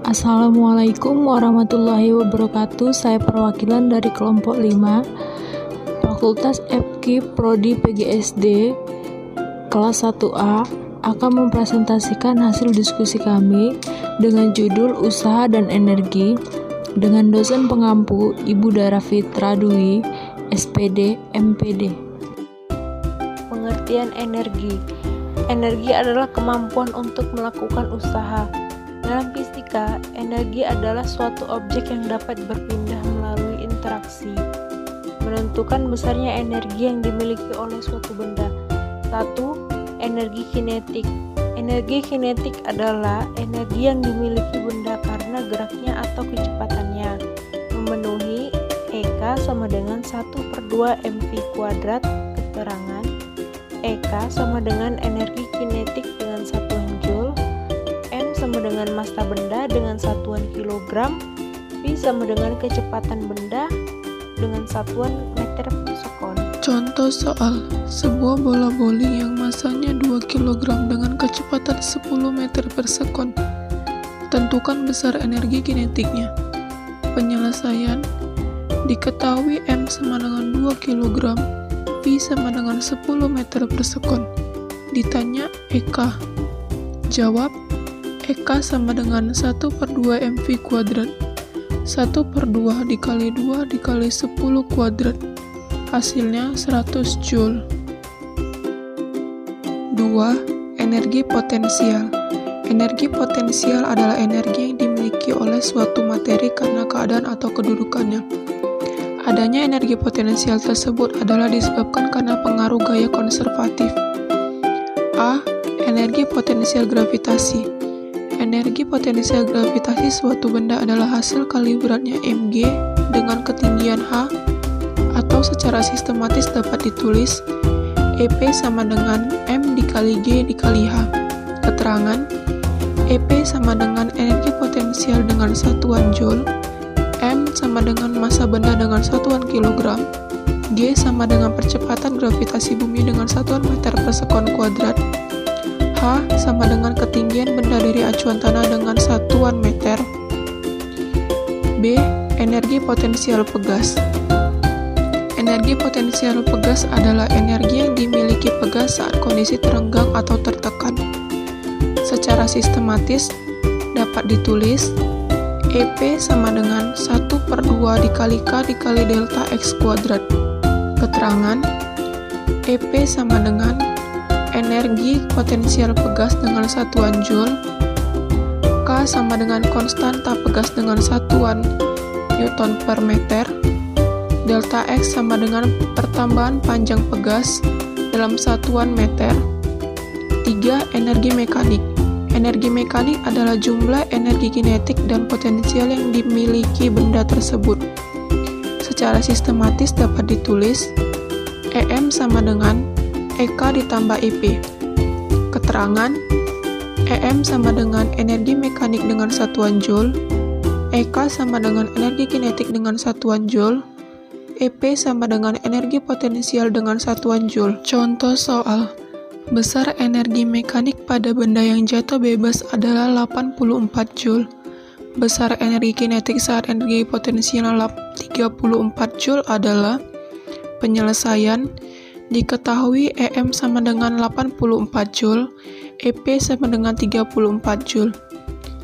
Assalamualaikum warahmatullahi wabarakatuh. Saya perwakilan dari kelompok 5 Fakultas FKIP Prodi PGSD kelas 1A akan mempresentasikan hasil diskusi kami dengan judul Usaha dan Energi dengan dosen pengampu Ibu Dara Fitra Dwi, SPD, MPD. Pengertian energi. Energi adalah kemampuan untuk melakukan usaha. Dalam fisika, energi adalah suatu objek yang dapat berpindah melalui interaksi. Menentukan besarnya energi yang dimiliki oleh suatu benda. 1. Energi kinetik. Energi kinetik adalah energi yang dimiliki benda karena geraknya atau kecepatannya. Memenuhi EK sama dengan 1/2 mv². Keterangan EK sama dengan energi kinetik dengan satuan Joule, M sama dengan massa benda dengan satuan kilogram, V sama dengan kecepatan benda dengan satuan meter per sekon. Contoh soal, sebuah bola bowling yang masanya 2 kg dengan kecepatan 10 meter per sekon. Tentukan besar energi kinetiknya. Penyelesaian, diketahui M sama dengan 2 kg, V sama dengan 10 meter per sekon. Ditanya EK. Jawab, EK sama dengan 1/2 mv². 1/2 dikali 2 dikali 10 kuadrat. Hasilnya 100 Joule. 2. Energi potensial. Energi potensial adalah energi yang dimiliki oleh suatu materi karena keadaan atau kedudukannya. Adanya energi potensial tersebut adalah disebabkan karena pengaruh gaya konservatif. A. Energi potensial gravitasi. Energi potensial gravitasi suatu benda adalah hasil kali beratnya mg dengan ketinggian h, atau secara sistematis dapat ditulis EP sama dengan m dikali g dikali h. Keterangan, EP sama dengan energi potensial dengan satuan Joule, m sama dengan massa benda dengan satuan kilogram, g sama dengan percepatan gravitasi bumi dengan satuan meter per sekon kuadrat, H sama dengan ketinggian benda dari acuan tanah dengan satuan meter. B. Energi potensial pegas. Energi potensial pegas adalah energi yang dimiliki pegas saat kondisi terenggang atau tertekan. Secara sistematis dapat ditulis EP sama dengan 1/2 dikali K dikali delta X kuadrat. Keterangan, EP sama dengan energi potensial pegas dengan satuan Joule, K sama dengan konstanta pegas dengan satuan Newton per meter, delta X sama dengan pertambahan panjang pegas dalam satuan meter. 3. Energi mekanik. Energi mekanik adalah jumlah energi kinetik dan potensial yang dimiliki benda tersebut. Secara sistematis dapat ditulis EM sama dengan EK ditambah EP. Keterangan, EM sama dengan energi mekanik dengan satuan Joule, EK sama dengan energi kinetik dengan satuan Joule, EP sama dengan energi potensial dengan satuan Joule. Contoh soal, besar energi mekanik pada benda yang jatuh bebas adalah 84 Joule. Besar energi kinetik saat energi potensial 34 Joule adalah. Penyelesaian, diketahui EM sama dengan 84 Joule, EP sama dengan 34 Joule.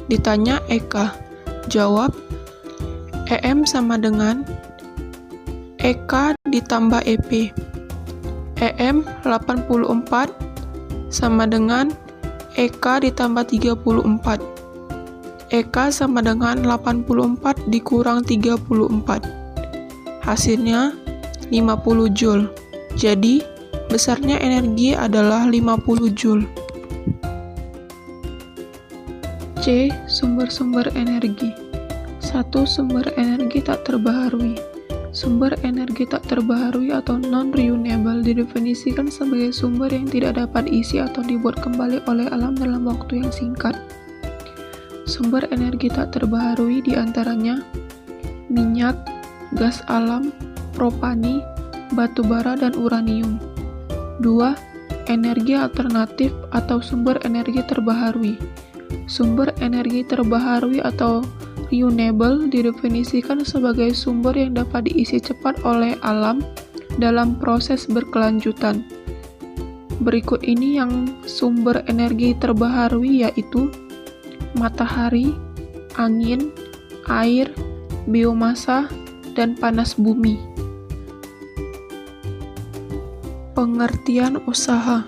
Ditanya EK. Jawab, EM sama dengan EK ditambah EP. EM 84 sama dengan EK ditambah 34. EK sama dengan 84 dikurang 34. Hasilnya 50 Joule. Jadi, besarnya energi adalah 50 Joule. C. Sumber-sumber energi. 1. Sumber energi tak terbaharui. Sumber energi tak terbaharui atau non-renewable didefinisikan sebagai sumber yang tidak dapat diisi atau dibuat kembali oleh alam dalam waktu yang singkat. Sumber energi tak terbaharui diantaranya minyak, gas alam, propani, batu bara dan uranium. 2. Energi alternatif atau sumber energi terbaharui. Sumber energi terbaharui atau renewable didefinisikan sebagai sumber yang dapat diisi cepat oleh alam dalam proses berkelanjutan. Berikut ini yang sumber energi terbaharui yaitu matahari, angin, air, biomasa, dan panas bumi. Pengertian usaha.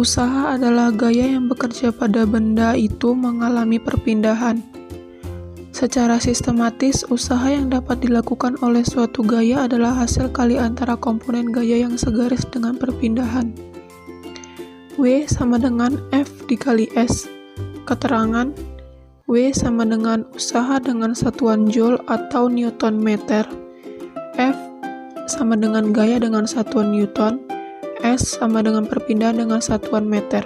Usaha adalah gaya yang bekerja pada benda itu mengalami perpindahan. Secara sistematis, usaha yang dapat dilakukan oleh suatu gaya adalah hasil kali antara komponen gaya yang segaris dengan perpindahan. W sama dengan F dikali S. Keterangan, W sama dengan usaha dengan satuan Joule atau Newton meter. F sama dengan gaya dengan satuan Newton, S sama dengan perpindahan dengan satuan meter.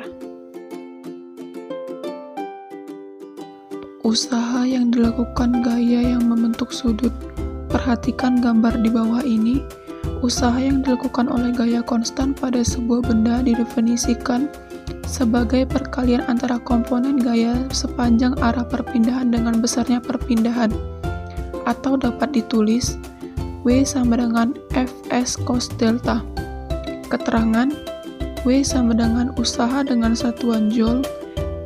Usaha yang dilakukan gaya yang membentuk sudut. Perhatikan gambar di bawah ini. Usaha yang dilakukan oleh gaya konstan pada sebuah benda didefinisikan sebagai perkalian antara komponen gaya sepanjang arah perpindahan dengan besarnya perpindahan. Atau dapat ditulis W sama dengan Fs cos delta. Keterangan, W sama dengan usaha dengan satuan Joule,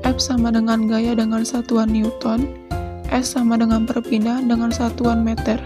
F sama dengan gaya dengan satuan Newton, S sama dengan perpindahan dengan satuan meter.